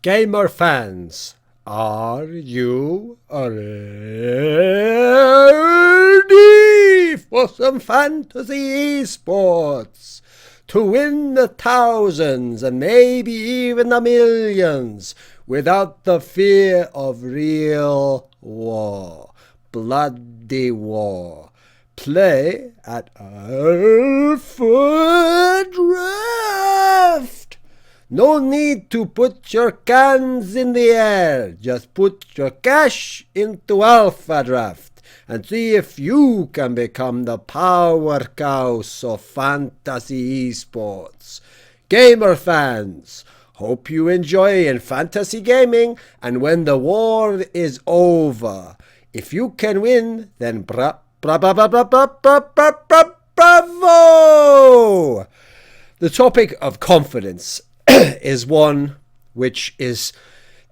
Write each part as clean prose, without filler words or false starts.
Gamer fans, are you ready for some fantasy esports? To win the thousands and maybe even the millions without the fear of real war, bloody war. Play at Alpha Draft. No need to put your cans in the air. Just put your cash into Alpha Draft and see if you can become the powerhouse of fantasy esports. Gamer fans, hope you enjoy in fantasy gaming, and when the war is over, if you can win, then bravo! The topic of confidence is one which is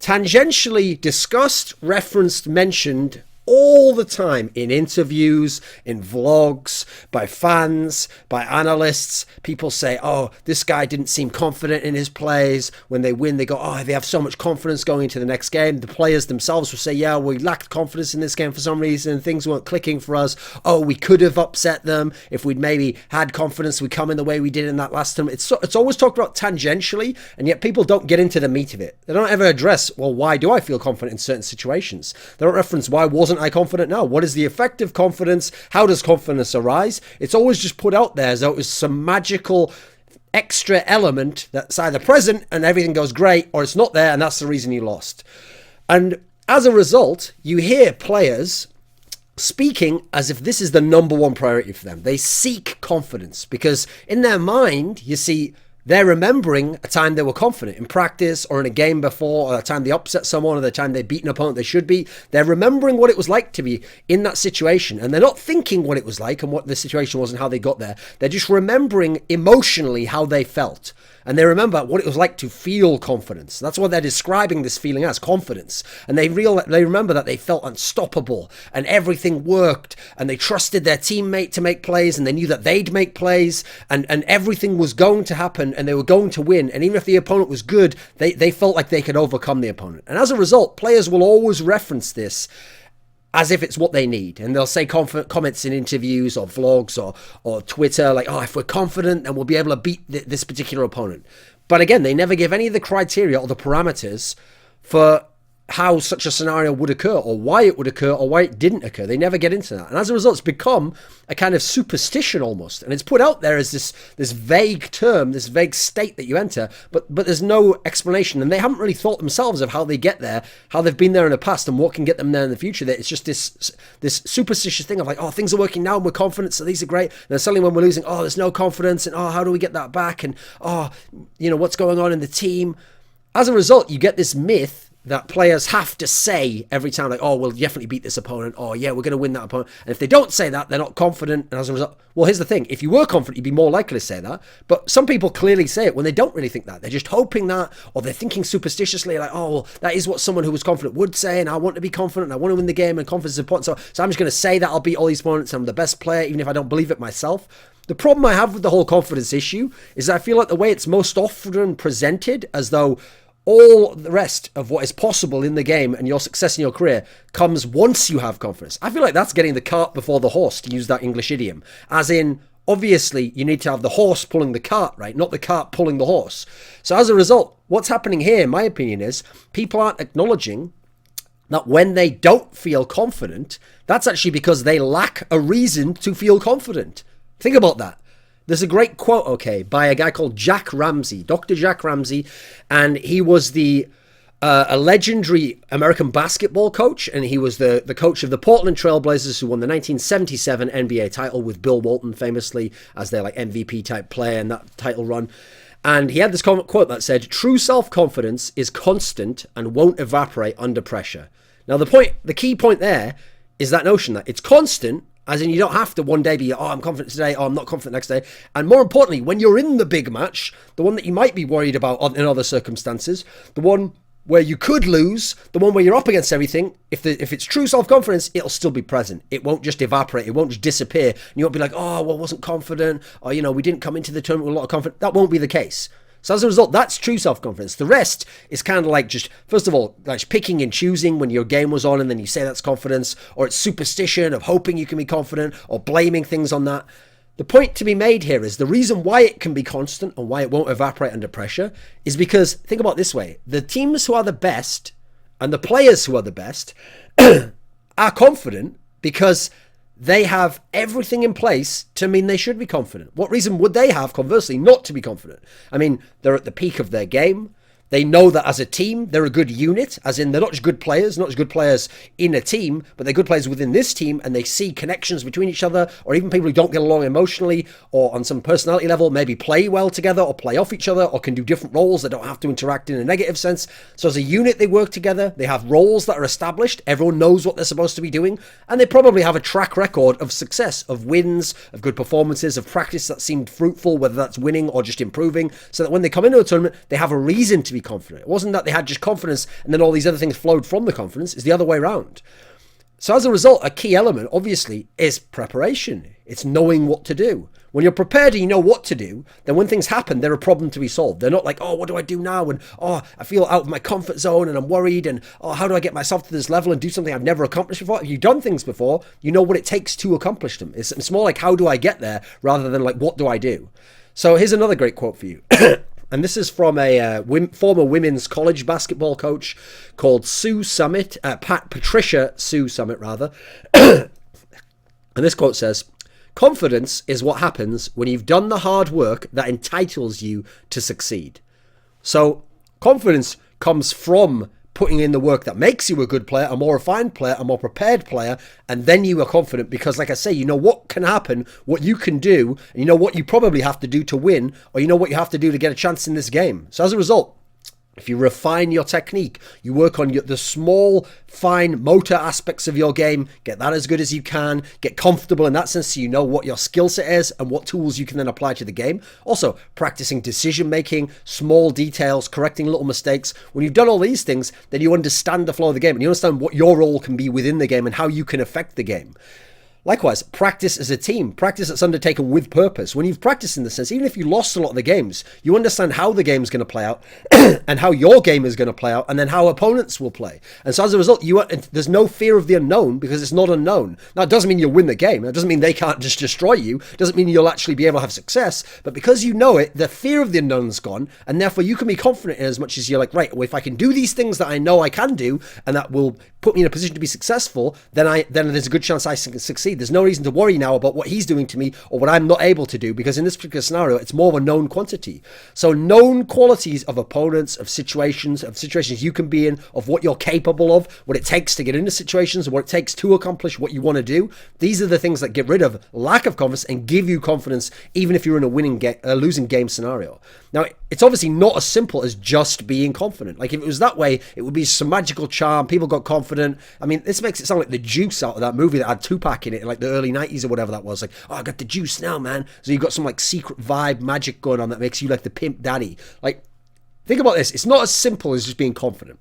tangentially discussed, referenced, mentioned all the time in interviews, in vlogs, by fans, by analysts. People say, oh, this guy didn't seem confident in his plays. When they win, they go, oh, they have so much confidence going into the next game. The players themselves will say, yeah, we lacked confidence in this game for some reason. Things weren't clicking for us. Oh, we could have upset them if we'd maybe had confidence. We come in the way we did in that last time. It's always talked about tangentially, and yet people don't get into the meat of it. They don't ever address, well, why do I feel confident in certain situations? They don't reference, why wasn't I confident now? What is the effect of confidence? How does confidence arise? It's always just put out there as though it was some magical extra element that's either present and everything goes great, or it's not there and that's the reason you lost. And as a result, you hear players speaking as if this is the number one priority for them. They seek confidence because in their mind, you see, they're remembering a time they were confident in practice or in a game before, or a time they upset someone, or the time they beat an opponent they should be. They're remembering what it was like to be in that situation, and they're not thinking what it was like and what the situation was and how they got there. They're just remembering emotionally how they felt. And they remember what it was like to feel confidence. That's what they're describing this feeling as, confidence. And they remember that they felt unstoppable and everything worked and they trusted their teammate to make plays and they knew that they'd make plays and everything was going to happen and they were going to win. And even if the opponent was good, they felt like they could overcome the opponent. And as a result, players will always reference this as if it's what they need. And they'll say comments in interviews or vlogs or Twitter, like, oh, if we're confident, then we'll be able to beat this particular opponent. But again, they never give any of the criteria or the parameters for how such a scenario would occur or why it would occur or why it didn't occur. They never get into that. And as a result, it's become a kind of superstition almost. And it's put out there as this vague term, this vague state that you enter, but there's no explanation. And they haven't really thought themselves of how they get there, how they've been there in the past and what can get them there in the future. It's just this superstitious thing of like, oh, things are working now and we're confident, so these are great. And then suddenly when we're losing, oh, there's no confidence and oh, how do we get that back? And oh, what's going on in the team? As a result, you get this myth that players have to say every time, like, oh, we'll definitely beat this opponent. Oh, yeah, we're going to win that opponent. And if they don't say that, they're not confident. And as a result, well, here's the thing. If you were confident, you'd be more likely to say that. But some people clearly say it when they don't really think that. They're just hoping that, or they're thinking superstitiously, like, oh, well, that is what someone who was confident would say. And I want to be confident. And I want to win the game. And confidence is important. So I'm just going to say that I'll beat all these opponents. I'm the best player, even if I don't believe it myself. The problem I have with the whole confidence issue is that I feel like the way it's most often presented as though all the rest of what is possible in the game and your success in your career comes once you have confidence. I feel like that's getting the cart before the horse, to use that English idiom. As in, obviously, you need to have the horse pulling the cart, right? Not the cart pulling the horse. So as a result, what's happening here, in my opinion, is people aren't acknowledging that when they don't feel confident, that's actually because they lack a reason to feel confident. Think about that. There's a great quote, okay, by a guy called Jack Ramsey, Dr. Jack Ramsey, and he was a legendary American basketball coach, and he was the coach of the Portland Trail Blazers, who won the 1977 NBA title with Bill Walton famously as their like MVP type player in that title run. And he had this quote that said, "True self-confidence is constant and won't evaporate under pressure." Now the key point there is that notion that it's constant. As in, you don't have to one day be, oh, I'm confident today, oh, I'm not confident next day. And more importantly, when you're in the big match, the one that you might be worried about in other circumstances, the one where you could lose, the one where you're up against everything, if it's true self-confidence, it'll still be present. It won't just evaporate. It won't just disappear. And you won't be like, oh, well, I wasn't confident, or, we didn't come into the tournament with a lot of confidence. That won't be the case. So as a result, that's true self-confidence. The rest is kind of like just, first of all, like picking and choosing when your game was on and then you say that's confidence, or it's superstition of hoping you can be confident or blaming things on that. The point to be made here is the reason why it can be constant and why it won't evaporate under pressure is because, think about it this way, the teams who are the best and the players who are the best are confident because they have everything in place to mean they should be confident. What reason would they have, conversely, not to be confident? I mean, they're at the peak of their game. They know that as a team, they're a good unit, as in they're not just good players, not just good players in a team, but they're good players within this team, and they see connections between each other, or even people who don't get along emotionally or on some personality level maybe play well together or play off each other or can do different roles that don't have to interact in a negative sense. So as a unit, they work together. They have roles that are established. Everyone knows what they're supposed to be doing, and they probably have a track record of success, of wins, of good performances, of practice that seemed fruitful, whether that's winning or just improving, so that when they come into a tournament, they have a reason to be confident. It wasn't that they had just confidence and then all these other things flowed from the confidence. It's the other way around. So as a result, a key element, obviously, is preparation. It's knowing what to do. When you're prepared and you know what to do, then when things happen, they're a problem to be solved. They're not like, oh, what do I do now? And, oh, I feel out of my comfort zone and I'm worried. And, oh, how do I get myself to this level and do something I've never accomplished before? If you've done things before, you know what it takes to accomplish them. It's more like, how do I get there rather than like, what do I do? So here's another great quote for you. And this is from a former women's college basketball coach called Patricia Sue Summit, rather. And this quote says, "Confidence is what happens when you've done the hard work that entitles you to succeed." So confidence comes from putting in the work that makes you a good player, a more refined player, a more prepared player, and then you are confident because, like I say, you know what can happen, what you can do, and you know what you probably have to do to win, or you know what you have to do to get a chance in this game. So as a result, if you refine your technique, you work on the small, fine motor aspects of your game, get that as good as you can, get comfortable in that sense so you know what your skill set is and what tools you can then apply to the game. Also, practicing decision making, small details, correcting little mistakes. When you've done all these things, then you understand the flow of the game and you understand what your role can be within the game and how you can affect the game. Likewise, practice as a team, practice that's undertaken with purpose. When you've practiced in the sense, even if you lost a lot of the games, you understand how the game is going to play out and how your game is going to play out and then how opponents will play. And so as a result, there's no fear of the unknown because it's not unknown. Now, it doesn't mean you'll win the game. It doesn't mean they can't just destroy you. It doesn't mean you'll actually be able to have success. But because you know it, the fear of the unknown's gone. And therefore, you can be confident in as much as you're like, right, well, if I can do these things that I know I can do and that will put me in a position to be successful, then there's a good chance I can succeed. There's no reason to worry now about what he's doing to me or what I'm not able to do, because in this particular scenario, it's more of a known quantity. So known qualities of opponents, of situations you can be in, of what you're capable of, what it takes to get into situations, what it takes to accomplish what you want to do. These are the things that get rid of lack of confidence and give you confidence, even if you're in a losing game scenario. Now, it's obviously not as simple as just being confident. Like, if it was that way, it would be some magical charm. People got confident. I mean, this makes it sound like the juice out of that movie that had Tupac in it in like the early 90s or whatever that was. Like, oh, I got the juice now, man. So you've got some like secret vibe magic going on that makes you like the pimp daddy. Like, think about this. It's not as simple as just being confident,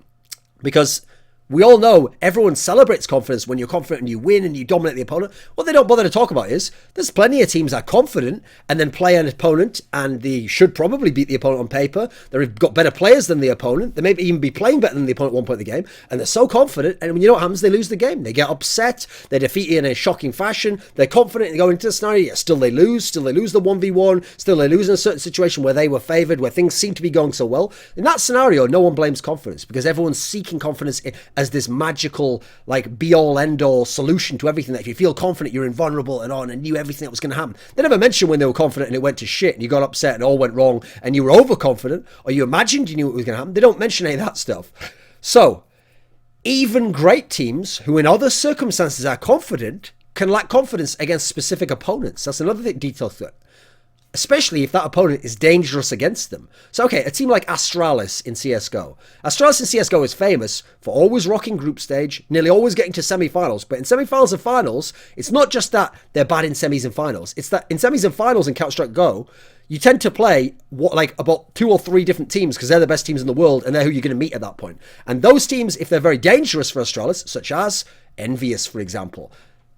because we all know everyone celebrates confidence when you're confident and you win and you dominate the opponent. What they don't bother to talk about is there's plenty of teams that are confident and then play an opponent and they should probably beat the opponent on paper. They've got better players than the opponent. They may even be playing better than the opponent at one point in the game. And they're so confident. And when you know what happens, they lose the game. They get upset. They defeat you in a shocking fashion. They're confident. They go into the scenario. Yet still they lose. Still they lose the 1v1. Still they lose in a certain situation where they were favored, where things seem to be going so well. In that scenario, no one blames confidence because everyone's seeking confidence as this magical, like, be-all, end-all solution to everything, that if you feel confident, you're invulnerable and on and knew everything that was going to happen. They never mentioned when they were confident and it went to shit and you got upset and it all went wrong and you were overconfident or you imagined you knew what was going to happen. They don't mention any of that stuff. So, even great teams who in other circumstances are confident can lack confidence against specific opponents. That's another detail to it. Especially if that opponent is dangerous against them. So, okay, a team like Astralis in CSGO. Astralis in CSGO is famous for always rocking group stage, nearly always getting to semi-finals. But in semi-finals and finals, it's not just that they're bad in semis and finals. It's that in semis and finals in Counter-Strike Go, you tend to play about 2 or 3 different teams because they're the best teams in the world and they're who you're going to meet at that point. And those teams, if they're very dangerous for Astralis, such as Envious, for example,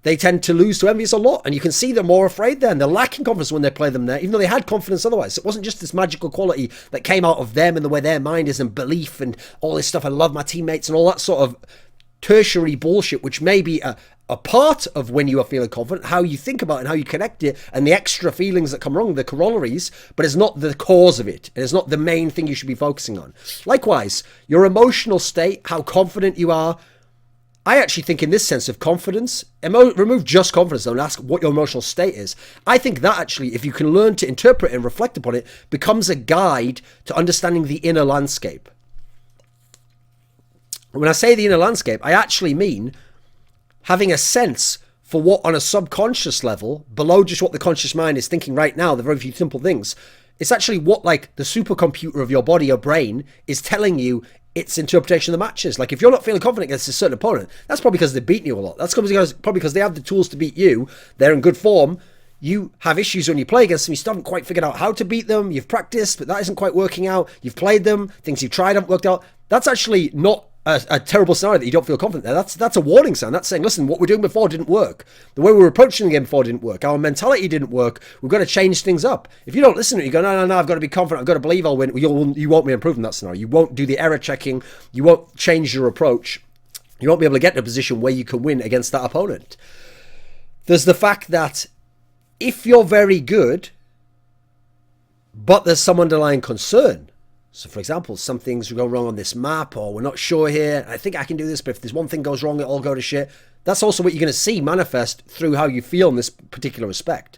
they tend to lose to envious a lot, and you can see they're more afraid then. They're lacking confidence when they play them there, even though they had confidence otherwise. It wasn't just this magical quality that came out of them and the way their mind is and belief and all this stuff. I love my teammates and all that sort of tertiary bullshit, which may be a part of when you are feeling confident, how you think about it and how you connect it, and the extra feelings that come wrong, the corollaries, but it's not the cause of it. And it's not the main thing you should be focusing on. Likewise, your emotional state, how confident you are. I actually think in this sense of confidence, remove just confidence though and ask what your emotional state is. I think that actually, if you can learn to interpret and reflect upon it, becomes a guide to understanding the inner landscape. When I say the inner landscape, I actually mean having a sense for what on a subconscious level, below just what the conscious mind is thinking right now, the very few simple things. It's actually what like the supercomputer of your body, your brain, is telling you its interpretation of the matches. Like if you're not feeling confident against a certain opponent, that's probably because they're beating you a lot. That's probably because they have the tools to beat you. They're in good form. You have issues when you play against them. You still haven't quite figured out how to beat them. You've practiced, but that isn't quite working out. You've played them. Things you've tried haven't worked out. That's actually not a terrible scenario that you don't feel confident there. That's a warning sign. That's saying, listen, what we're doing before didn't work. The way we were approaching the game before didn't work. Our mentality didn't work. We've got to change things up. If you don't listen to it, you go, no, I've got to be confident. I've got to believe I'll win. You won't be improving that scenario. You won't do the error checking. You won't change your approach. You won't be able to get in a position where you can win against that opponent. There's the fact that if you're very good, but there's some underlying concern. So, for example, some things go wrong on this map, or we're not sure here. I think I can do this, but if there's one thing goes wrong, it'll all go to shit. That's also what you're going to see manifest through how you feel in this particular respect.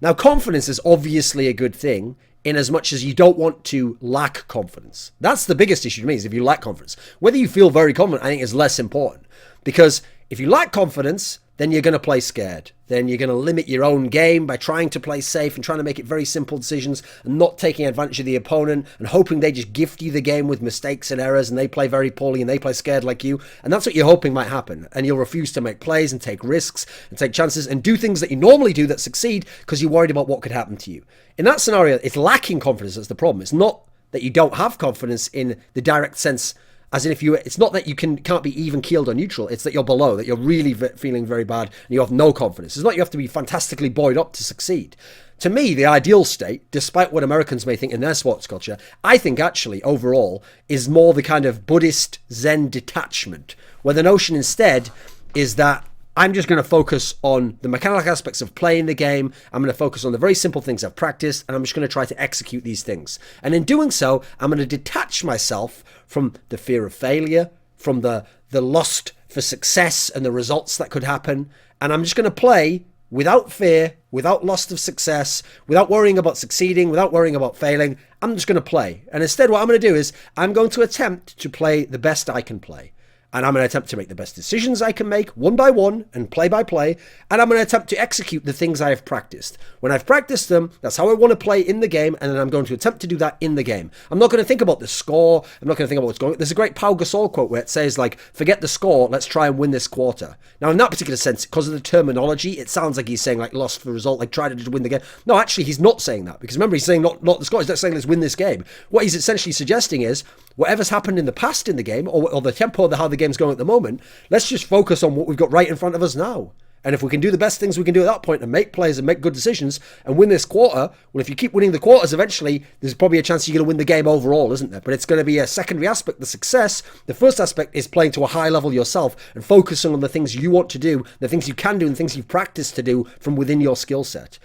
Now, confidence is obviously a good thing in as much as you don't want to lack confidence. That's the biggest issue to me, is if you lack confidence. Whether you feel very confident, I think, is less important. Because if you lack confidence, then you're going to play scared. Then you're going to limit your own game by trying to play safe and trying to make it very simple decisions and not taking advantage of the opponent and hoping they just gift you the game with mistakes and errors and they play very poorly and they play scared like you. And that's what you're hoping might happen. And you'll refuse to make plays and take risks and take chances and do things that you normally do that succeed because you're worried about what could happen to you. In that scenario, it's lacking confidence that's the problem. It's not that you don't have confidence in the direct sense. As in, it's not that you can't be even keeled or neutral. It's that you're below, that you're really feeling very bad and you have no confidence. It's not you have to be fantastically buoyed up to succeed. To me, the ideal state, despite what Americans may think in their sports culture, I think actually overall is more the kind of Buddhist Zen detachment, where the notion instead is that I'm just going to focus on the mechanical aspects of playing the game. I'm going to focus on the very simple things I've practiced, and I'm just going to try to execute these things. And in doing so, I'm going to detach myself from the fear of failure, from the lust for success and the results that could happen. And I'm just going to play without fear, without lust of success, without worrying about succeeding, without worrying about failing. I'm just going to play. And instead, what I'm going to do is I'm going to attempt to play the best I can play. And I'm going to attempt to make the best decisions I can make, one by one and play by play. And I'm going to attempt to execute the things I have practiced. When I've practiced them, that's how I want to play in the game. And then I'm going to attempt to do that in the game. I'm not going to think about the score. I'm not going to think about what's going on. There's a great Pau Gasol quote where it says, like, forget the score. Let's try and win this quarter. Now, in that particular sense, because of the terminology, it sounds like he's saying, like, lost for result, like, try to win the game. No, actually, he's not saying that. Because remember, he's saying not the score. He's not saying let's win this game. What he's essentially suggesting is whatever's happened in the past in the game, or the tempo of how the game's going at the moment, let's just focus on what we've got right in front of us now. And if we can do the best things we can do at that point and make plays and make good decisions and win this quarter, well, if you keep winning the quarters, eventually there's probably a chance you're going to win the game overall, isn't there? But it's going to be a secondary aspect, the success. The first aspect is playing to a high level yourself and focusing on the things you want to do, the things you can do and things you've practiced to do from within your skill set.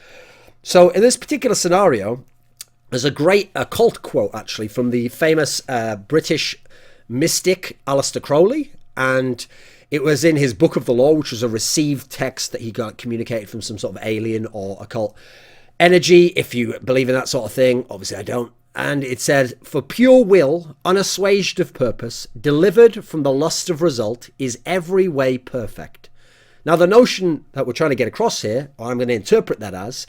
So in this particular scenario, there's a great occult quote, actually, from the famous British mystic Aleister Crowley. And it was in his Book of the Law, which was a received text that he got communicated from some sort of alien or occult energy, if you believe in that sort of thing. Obviously, I don't. And it said, for pure will, unassuaged of purpose, delivered from the lust of result, is every way perfect. Now, the notion that we're trying to get across here, or I'm going to interpret that as,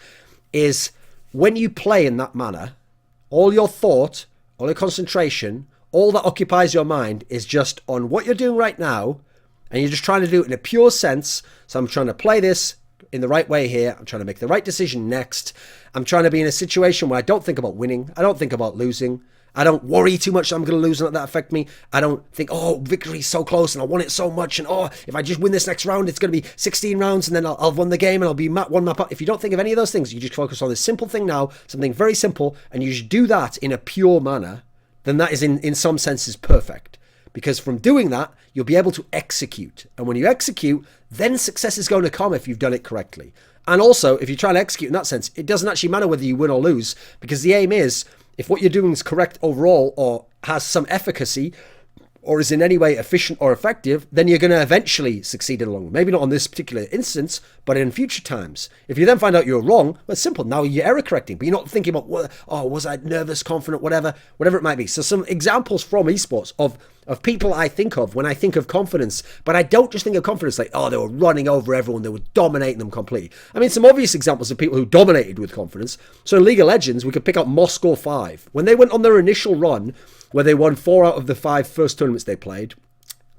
is when you play in that manner, all your thought, all your concentration, all that occupies your mind is just on what you're doing right now, and you're just trying to do it in a pure sense. So I'm trying to play this in the right way here. I'm trying to make the right decision next. I'm trying to be in a situation where I don't think about winning. I don't think about losing. I don't worry too much that I'm going to lose and let that affect me. I don't think, oh, victory's so close and I want it so much. And oh, if I just win this next round, it's going to be 16 rounds and then I'll have won the game and I'll be one map up. If you don't think of any of those things, you just focus on this simple thing now, something very simple, and you just do that in a pure manner, then that is in some senses perfect. Because from doing that, you'll be able to execute. And when you execute, then success is going to come if you've done it correctly. And also, if you try to execute in that sense, it doesn't actually matter whether you win or lose, because the aim is, if what you're doing is correct overall or has some efficacy or is in any way efficient or effective, then you're going to eventually succeed in the long run. Maybe not on this particular instance, but in future times. If you then find out you're wrong, well, it's simple. Now you're error correcting, but you're not thinking about, oh, was I nervous, confident, whatever it might be. So some examples from esports of people I think of when I think of confidence, but I don't just think of confidence like, oh, they were running over everyone, they were dominating them completely. I mean, some obvious examples of people who dominated with confidence. So in League of Legends, we could pick up Moscow 5. When they went on their initial run, where they won 4 out of the 5 first tournaments they played,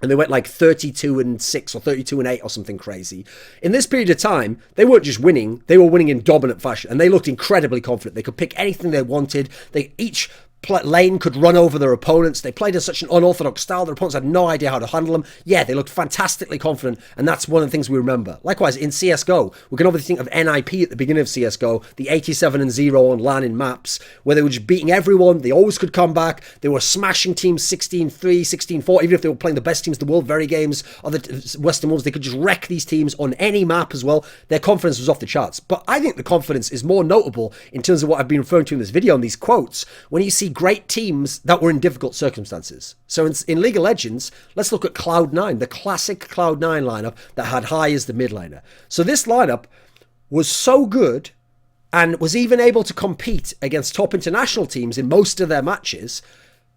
and they went like 32-6 or 32-8 or something crazy. In this period of time, they weren't just winning, they were winning in dominant fashion, and they looked incredibly confident. They could pick anything they wanted. Each lane could run over their opponents. They played in such an unorthodox style, their opponents had no idea how to handle them. Yeah, they looked fantastically confident, and that's one of the things we remember. Likewise, in CSGO, we can obviously think of NIP at the beginning of CSGO, the 87-0 on LAN in maps, where they were just beating everyone, they always could come back, they were smashing teams 16-3, 16-4, even if they were playing the best teams in the world, very games, other Western ones, they could just wreck these teams on any map as well. Their confidence was off the charts. But I think the confidence is more notable in terms of what I've been referring to in this video, and these quotes, when you see great teams that were in difficult circumstances. So in League of Legends, let's look at Cloud9, the classic Cloud9 lineup that had High as the mid laner. So this lineup was so good and was even able to compete against top international teams in most of their matches,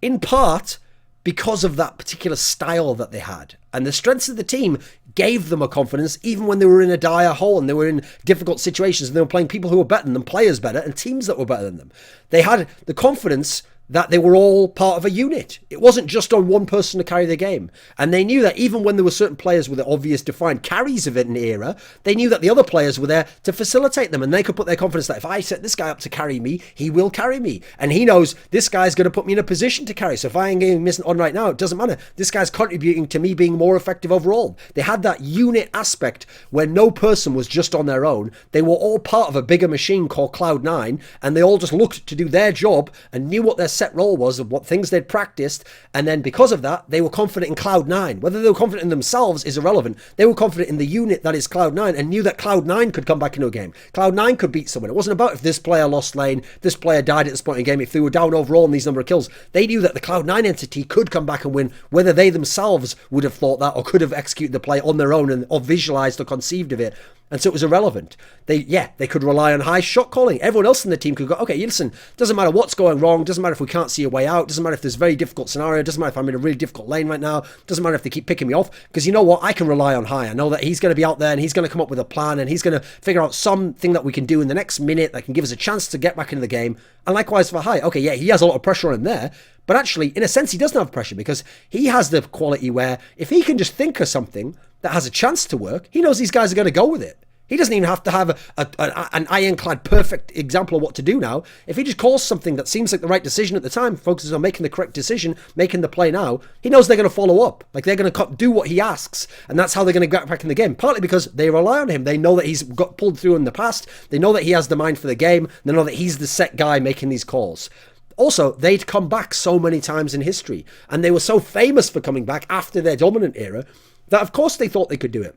in part because of that particular style that they had. And the strengths of the team gave them a confidence even when they were in a dire hole and they were in difficult situations and they were playing people who were better than them, players better, and teams that were better than them. They had the confidence that they were all part of a unit. It wasn't just on one person to carry the game. And they knew that even when there were certain players with the obvious defined carries of it in the era, they knew that the other players were there to facilitate them, and they could put their confidence that if I set this guy up to carry me, he will carry me. And he knows this guy's going to put me in a position to carry. So if I ain't getting missing on right now, it doesn't matter. This guy's contributing to me being more effective overall. They had that unit aspect where no person was just on their own. They were all part of a bigger machine called Cloud9, and they all just looked to do their job and knew what their set role was of what things they'd practiced, and then because of that they were confident in Cloud9. Whether they were confident in themselves is irrelevant. They were confident in the unit that is Cloud9 and knew that Cloud9 could come back into a game. Cloud9 could beat someone. It wasn't about if this player lost lane, this player died at this point in the game, if they were down overall in these number of kills. They knew that the Cloud9 entity could come back and win, whether they themselves would have thought that or could have executed the play on their own or visualized or conceived of it. And so it was irrelevant. They could rely on High shot calling. Everyone else in the team could go, okay, listen, doesn't matter what's going wrong, doesn't matter if we can't see a way out, doesn't matter if there's a very difficult scenario, doesn't matter if I'm in a really difficult lane right now, doesn't matter if they keep picking me off, because you know what, I can rely on High. I know that he's going to be out there and he's going to come up with a plan and he's going to figure out something that we can do in the next minute that can give us a chance to get back into the game. And likewise for High, okay, yeah, he has a lot of pressure on him there, but actually, in a sense, he doesn't have pressure because he has the quality where if he can just think of something that has a chance to work, he knows these guys are going to go with it. He doesn't even have to have an ironclad perfect example of what to do now. If he just calls something that seems like the right decision at the time, focuses on making the correct decision, making the play now, he knows they're going to follow up. Like they're going to do what he asks, and that's how they're going to get back in the game. Partly because they rely on him. They know that he's got pulled through in the past. They know that he has the mind for the game. They know that he's the set guy making these calls. Also, they'd come back so many times in history, and they were so famous for coming back after their dominant era that of course they thought they could do it.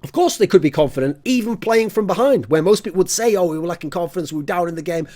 Of course they could be confident, even playing from behind, where most people would say, oh, we were lacking confidence, we were down in the game.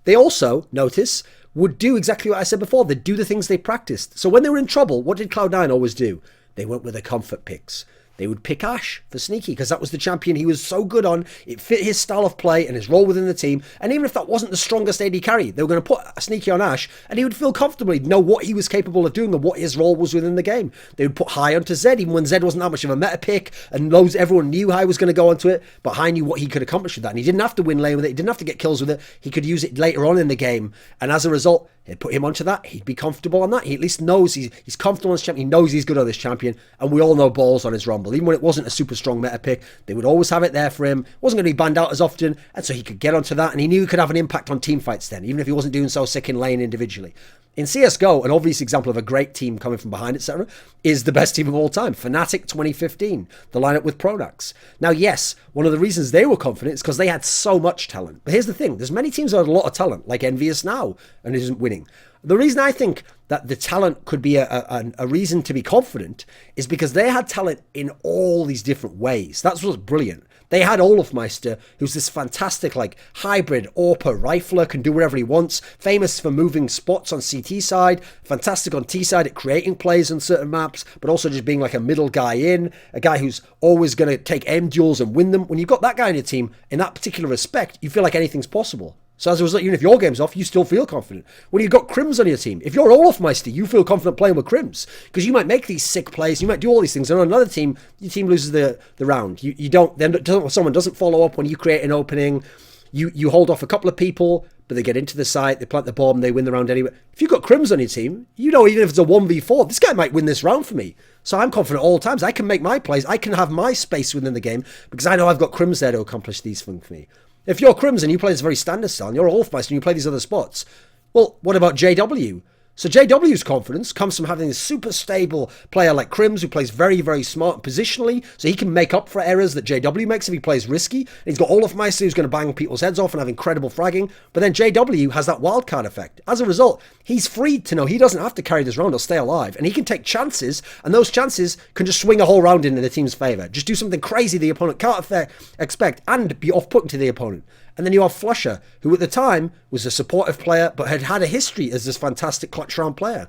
They also, notice, would do exactly what I said before. They'd do the things they practiced. So when they were in trouble, what did Cloud9 always do? They went with their comfort picks. They would pick Ashe for Sneaky because that was the champion he was so good on. It fit his style of play and his role within the team. And even if that wasn't the strongest AD carry, they were going to put Sneaky on Ashe and he would feel comfortable. He'd know what he was capable of doing and what his role was within the game. They would put High onto Zed even when Zed wasn't that much of a meta pick and everyone knew High was going to go onto it. But High knew what he could accomplish with that. And he didn't have to win lane with it. He didn't have to get kills with it. He could use it later on in the game. And as a result, they'd put him onto that. He'd be comfortable on that. He at least knows he's comfortable on this champion. He knows he's good on this champion. And we all know balls on his rumble. Even when it wasn't a super strong meta pick, they would always have it there for him. Wasn't going to be banned out as often. And so he could get onto that. And he knew he could have an impact on team fights then, even if he wasn't doing so sick in lane individually. In CSGO, an obvious example of a great team coming from behind, etc., is the best team of all time, Fnatic 2015, the lineup with Pronax. Now, yes, one of the reasons they were confident is because they had so much talent. But here's the thing, there's many teams that have a lot of talent, like Envious now, and isn't winning. The reason I think that the talent could be a reason to be confident is because they had talent in all these different ways. That's what's brilliant. They had Olafmeister, who's this fantastic, like, hybrid AWPer rifler, can do whatever he wants, famous for moving spots on CT side, fantastic on T side at creating plays on certain maps, but also just being like a middle guy in, a guy who's always going to take aim duels and win them. When you've got that guy in your team, in that particular respect, you feel like anything's possible. So as a result, even if your game's off, you still feel confident. When you've got Crims on your team, if you're Olafmeister, you feel confident playing with Crims because you might make these sick plays, you might do all these things, and on another team, your team loses the round. You don't, then someone doesn't follow up when you create an opening. You hold off a couple of people, but they get into the site, they plant the bomb, they win the round anyway. If you've got Crims on your team, you know even if it's a 1v4, this guy might win this round for me. So I'm confident all times. I can make my plays, I can have my space within the game because I know I've got Crims there to accomplish these things for me. If you're Crims and you play this very standard style, and you're Olafmeister and you play these other spots, well, what about JW? So JW's confidence comes from having a super stable player like Crims who plays very, very smart positionally, so he can make up for errors that JW makes if he plays risky. And he's got Olafmeister who's going to bang people's heads off and have incredible fragging, but then JW has that wildcard effect. As a result, he's free to know he doesn't have to carry this round or stay alive, and he can take chances, and those chances can just swing a whole round in the team's favour. Just do something crazy the opponent can't expect and be off-putting to the opponent. And then you have Flusher, who at the time was a supportive player, but had had a history as this fantastic clutch round player.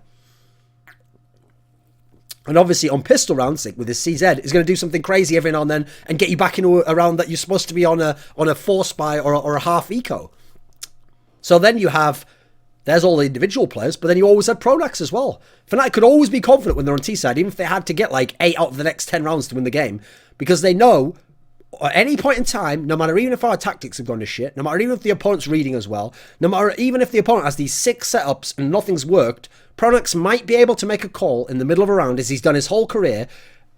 And obviously on pistol rounds, with his CZ, is going to do something crazy every now and then and get you back into a round that you're supposed to be on a 4 spy or a half eco. So then you have, there's all the individual players, but then you always had Pronax as well. Fnatic could always be confident when they're on T side, even if they had to get like 8 out of the next 10 rounds to win the game, because they know at any point in time, no matter even if our tactics have gone to shit, no matter even if the opponent's reading as well, no matter even if the opponent has these 6 setups and nothing's worked, Pronax might be able to make a call in the middle of a round as he's done his whole career,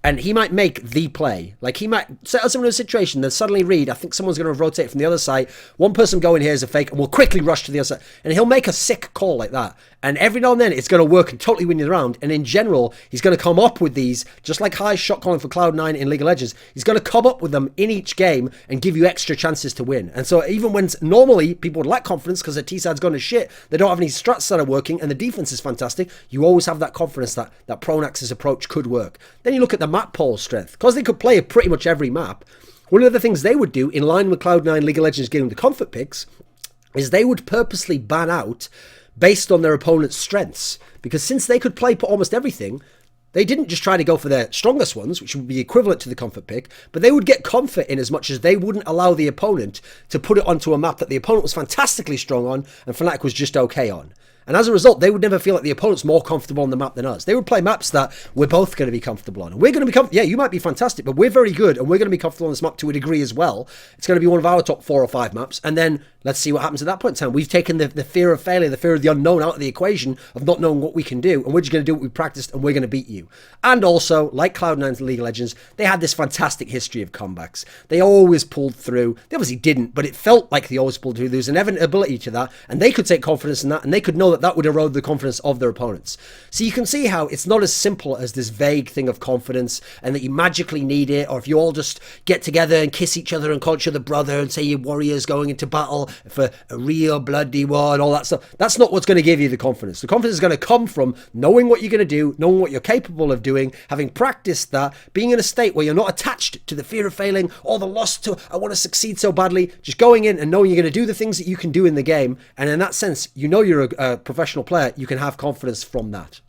and he might make the play. Like, he might set us in a situation, then suddenly read, I think someone's going to rotate from the other side, one person go in here as a fake, and we'll quickly rush to the other side. And he'll make a sick call like that. And every now and then, it's going to work and totally win you the round. And in general, he's going to come up with these, just like high shot calling for Cloud9 in League of Legends, he's going to come up with them in each game and give you extra chances to win. And so even when normally people would lack confidence because their T-side's gone to shit, they don't have any strats that are working, and the defense is fantastic, you always have that confidence that Pronax's approach could work. Then you look at the map pool strength. Because they could play pretty much every map, one of the things they would do, in line with Cloud9 League of Legends getting the comfort picks, is they would purposely ban out based on their opponent's strengths. Because since they could play almost everything, they didn't just try to go for their strongest ones, which would be equivalent to the comfort pick, but they would get comfort in as much as they wouldn't allow the opponent to put it onto a map that the opponent was fantastically strong on and Fnatic was just okay on. And as a result, they would never feel like the opponent's more comfortable on the map than us. They would play maps that we're both going to be comfortable on. And we're going to be comfortable. Yeah, you might be fantastic, but we're very good, and we're going to be comfortable on this map to a degree as well. It's going to be one of our top 4 or 5 maps. And then let's see what happens at that point in time. We've taken the fear of failure, the fear of the unknown out of the equation of not knowing what we can do. And we're just going to do what we practiced, and we're going to beat you. And also, like Cloud9's League of Legends, they had this fantastic history of comebacks. They always pulled through. They obviously didn't, but it felt like they always pulled through. There was an inevitability to that, and they could take confidence in that, and they could know that that would erode the confidence of their opponents. So you can see how it's not as simple as this vague thing of confidence and that you magically need it, or if you all just get together and kiss each other and call each other brother and say you're warriors going into battle for a real bloody war and all that stuff. That's not what's going to give you the confidence. The confidence is going to come from knowing what you're going to do, knowing what you're capable of doing, having practiced that, being in a state where you're not attached to the fear of failing or the loss to I want to succeed so badly, just going in and knowing you're going to do the things that you can do in the game, and in that sense, you know you're a professional player, you can have confidence from that.